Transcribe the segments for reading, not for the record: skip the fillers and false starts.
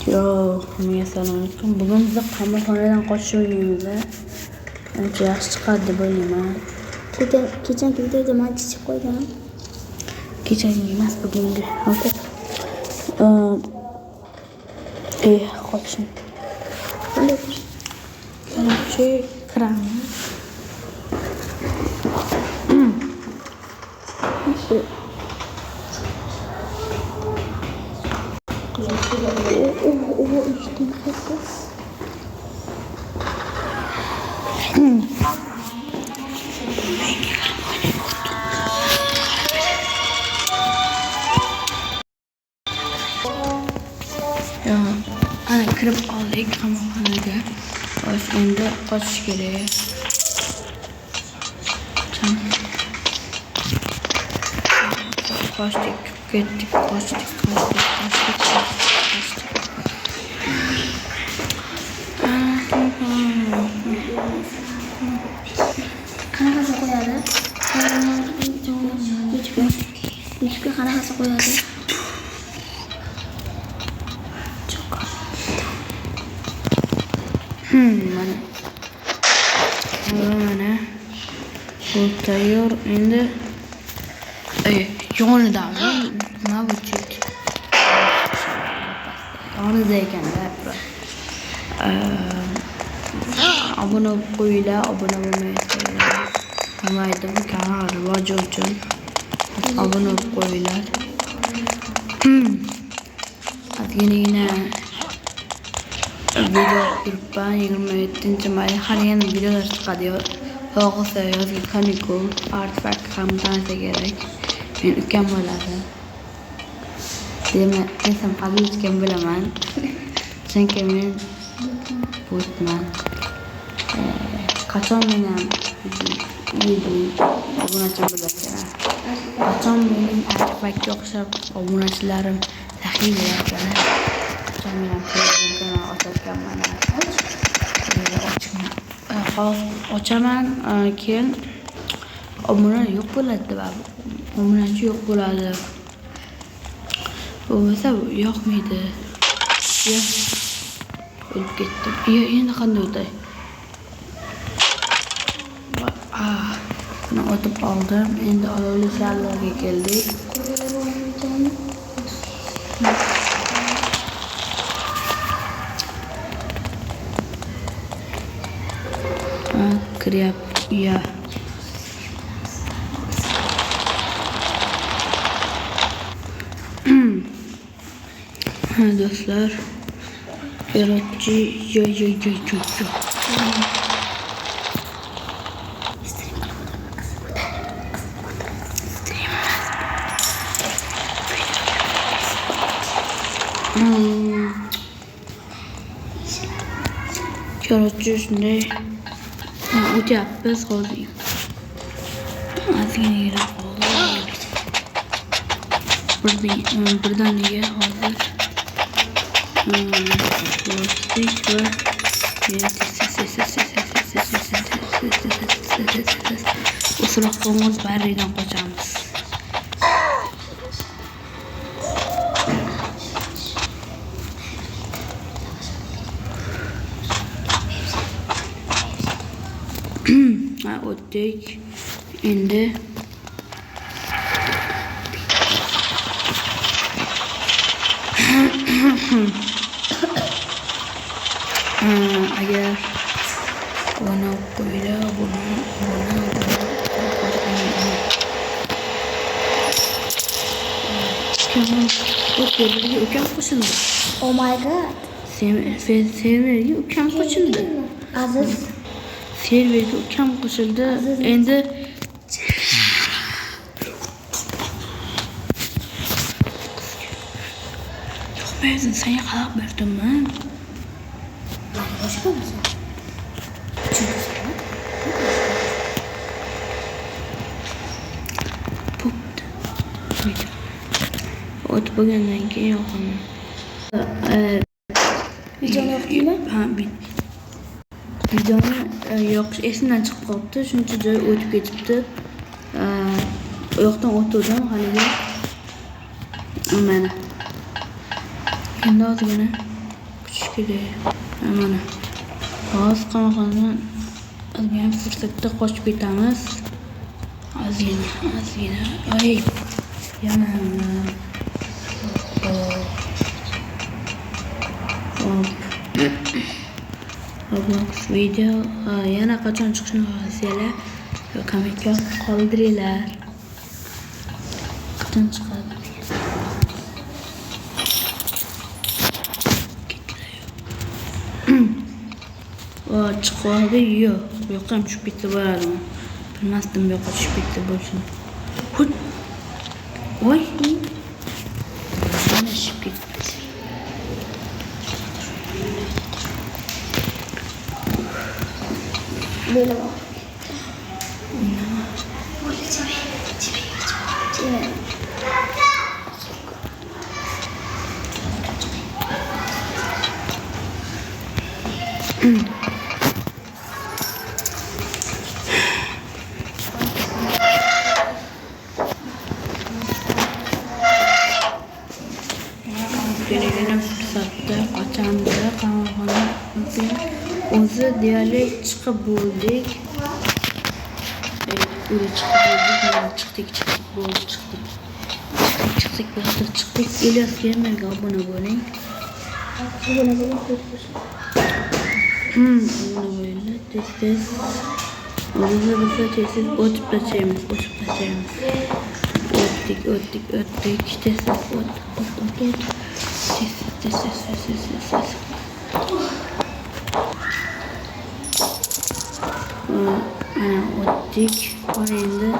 Yo, hammaga assalomu alaykum. Bugun biz qamoqxonadan qochib o'ynaymiz. Ancha yaxshi chiqadi deb o'ylayman. Kechangi videoda men chiqib qo'yganman. Kechangi emas, bugungi. Okey. Qoching. Qancha kiraman. Ana kirib oldik qamoqxonaga. Endi qochish kerak. Qochdik, ketdik, qochdik. Qanaqasi qo'yadi? Yechga qanaqasi qo'yadi? Mana bu tayyor. Endi yonidami? Nima bu chek? Yonida ekanda. Obuna qo'yinglar, obuna bo'lmaysizlar. Mayda bu kanal rivoji uchun obuna qo'yinglar. Ozginagina video yuribman 27-may har yana videolar chiqadi. Yog'sa yozgi kanikul, artefakt ham tanisa kerak. Men ukam bo'ladi. Desam hali hech kim bilaman. Chunki men bo'tman. Qachon men ham obunachim bo'ladi. Qachon mening artefaktga o'xshab obunachilarim saxiy bo'ladi. Qachon men ham kanal ocharkanman. Ochaman, keyin obuna yo'q bo'ladi va obunachi yo'q bo'ladi. Bu esa yoqmaydi. O'lib ketdim. Endi qanday o'tay? Buni o'tib oldim. Endi olovli sharlarga keldik. Kiryapti. Do'stlar, kerakchi yo. Kerakchi shunday o'tyapmiz hozir. Ozgina birdaniga hozir plastik va o'sroq qo'ng'iz baridan qochamiz. O'tdik. Endi agar buni qo'ylar, ukam qo'shildi. Oh my god. Serverga ukam qo'shildi. Aziz. Serverga ukam qo'shildi. Endi yo'qmaydi, senga qarab berdim-mi? Boshqa bo'lsa. Bo'pti. O't bo'lgandan keyin yoqaman. Videoni yoqdingmi? Ha, videoni yoqish esimdan chiqib qolibdi. Shuncha joy o'tib ketibdi. U yoqdan o'tdim haliga. Mana. Endi ozgina kutish kerak. Mana hozir qamoqdan olgan fursatda qochib ketamiz. Ozgina. Ay. Yana. Roblox video yana qachon chiqishini xohlasanglar kommentga qoldiringlar. Qachon chiqadi? Chiqadi yo'q. Bu yoqqa ham tushib ketsa bo'ladimi? Bilmasdim bu yoqqa tushib ketsa bo'lsin. Voy. Mana tushib ketdi. Böyle bak. Belirlenen fırsatda qachonda qamoqxona o'zi deyarli chiqib bo'ldik. Chiqdik. Ilyos Gamerga obuna bo'ling. Abone bo'lib Obuna bo'linglar. Tez. O'zingiz bilsa tez o'tib tashlaymiz. O'tdik. Tez o't. Tez. Mana o'tdik. Endi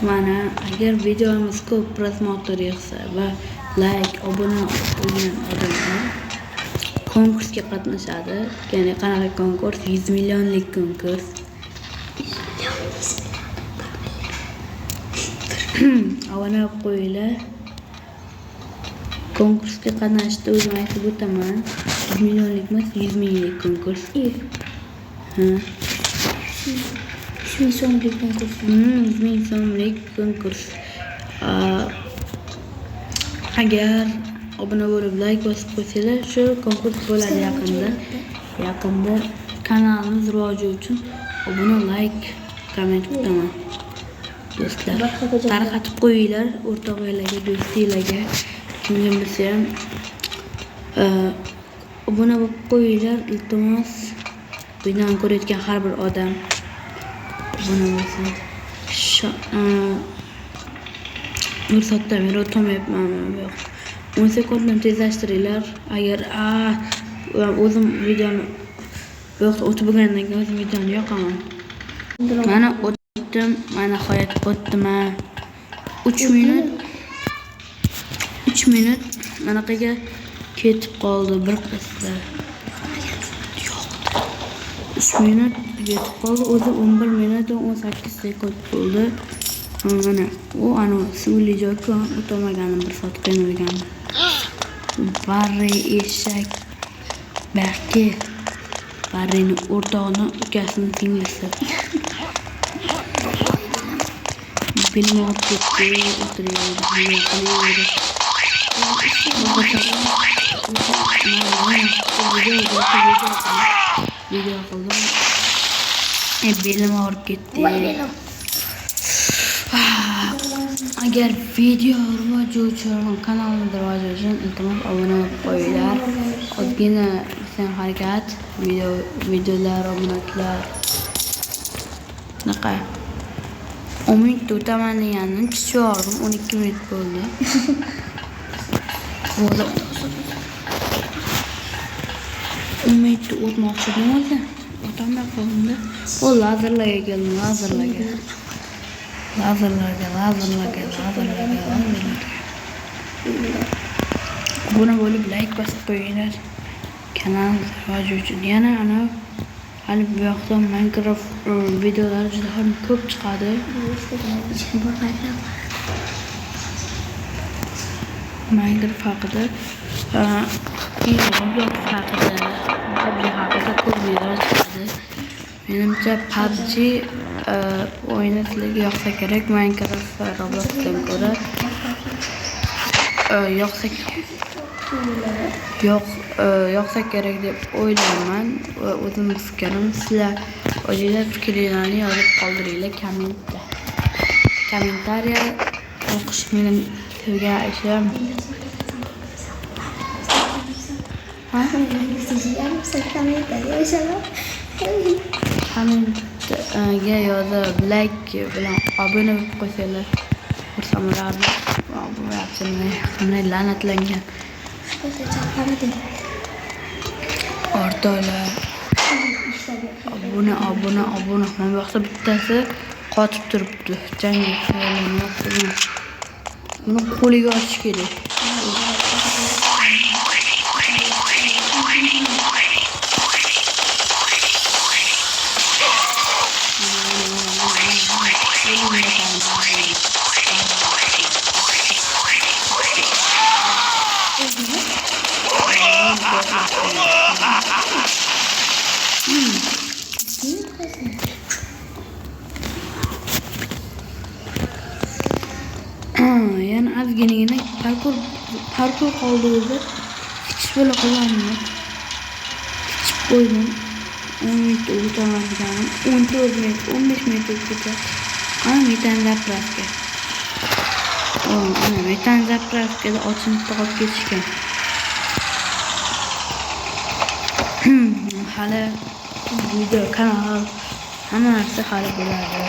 mana agar videomiz ko'p prosmotr yig'sa va like, obuna bo'lgan odamlar konkursga qatnashadi. Ya'ni qanaqa konkurs? 100 millionlik konkurs. Obuna qo'yinglar. Konkursga qatnashishda o'zim aytib o'taman. 100 millionlik emas, 100 minglik konkurs. 100 ming so'mlik konkurs. 100 ming so'mlik konkurs. Agar obuna bo'lib like bosib qo'ysanglar, shu konkurs bo'ladi yaqinda. Kanalimiz rivoji uchun obuna, like, komment kutaman. Do'stlar, tarqatib qo'yinglar o'rtoqlarga, do'stinglarga. Kimga bilsa ham obuna bo'lib qo'yinglar, iltimos. Videoni ko'rayotgan har bir odam obuna bo'lsin. Fursatda men o'tmayapman. 10 sekunddan tezlashtiringlar. Agar o'zim videoni o'tib bo'lgandan keyin o'zim videoni yoqaman. Mana o'tdim, mana nihoyat o'tdim. 3 minut manaqaga ketib qoldi bir qisda. 3 minut ketib qoldi. O'zi 11 minut 18 sekund bo'ldi. Mana ana suvli joyga o'tolmaganim bir soat qiynalgan. Barri eshak Barrini o'rtog'ini ukasini singlisi. Belim olib ketdi, o'tiryapti. Video qildim. Belim og'rib ketdi. Agar video rivoji uchun, kanalimizning rivoji uchun iltimos obuna bo'lib qo'yinglar. Odgina sen harakat, videolar, obunachilar. Naqa 10 minut o'taman degandim, tushirdim, 12 minut bo'ldi. Bo'ldi. 10 minut o'tmoqchi bo'ldi. O'tamay qoldim. O lazerlarga keldim, lazerlarga. Buni bo'lib like bosib qo'yinglar. Kanalimiz rivoji uchun. Yana ana hali bu yoqda Minecraft videolari juda ham ko'p chiqadi. Minecraft haqida, Roblox haqida ko'p videolar chiqadi. Menimcha PUBG o'yini sizlarga yoqsa kerak. Minecraft va Robloxdan ko'ra yoqsa kerak deb o'ylayman va o'zim fikrim. Sizlar o'zingizlar fikrlaringizni yozib qoldiringlar kommentariya o'qish mening sevgan ishim. Kommentga yozib like bilan obuna bo'lib qo'ysanglar xursand bo'lardim. Bu yapsini qanday la'natlangan o'rtoqlar. Obuna. Mana bu yoqda bittasi qotib turibdi. Jangi buni qo'liga olish kerak. Yana ozginagina parkur qoldi o'zi. Hech bo'la qolmaydi. Hech qo'ydim. 10 minut o'taman deganim 14 minut, 15 minut o'tdi. Ana metan zapravka. Ana metan zapravkada ochilib qolib ketishgan. Hali video kanal hamma narsa hali bo'ladi.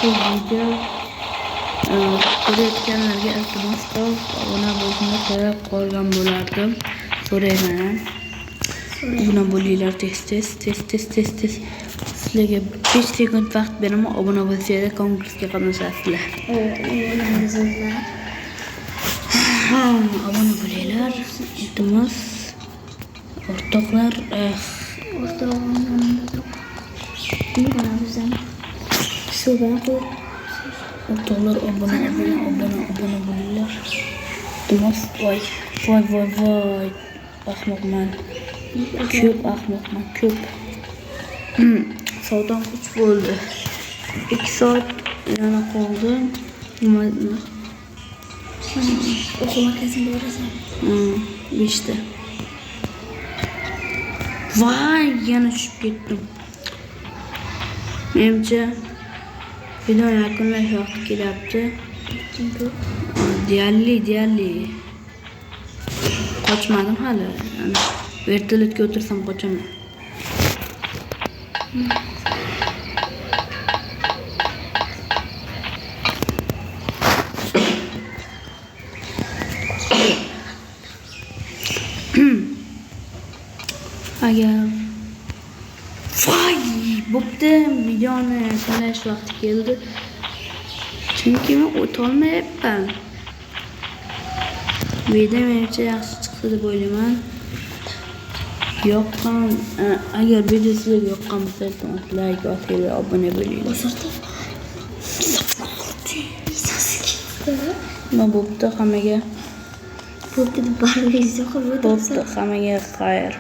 Bu video ko'rayotganlarga iltimos qilib obuna bo'lishni so'rab qolgan bo'lardim. So'rayman. Obuna bo'linglar tez. Sizlarga 5 sekund vaqt beraman. Obuna bo'lsanglar konkursga qatnashasizlar. Obuna bo'linglar. Iltimos. O'rtoqlar, o'rtoqlar obuna bo'linglar. Iltimos. Voy. Ahmoqman. Ko'p. Soatdan 3 bo'ldi. 2 soat yana qoldi. O'quv markaziga borasan. 5 ta. Voy, yana tushib ketdim. Menimcha video yakunlash vaqti kelyapti. Deyarli. Qochmadim hali. Vertolyotga o'tirsam qochaman. Agar bo'pti, videoni yakunlash vaqti keldi. Chunki men o'tolmayapman. Video menimcha yaxshi chiqdi deb o'ylayman. Agar video sizlarga yoqqan bo'lsa, like bosinglar, obuna bo'linglar. Bo'pti, hammaga xayr.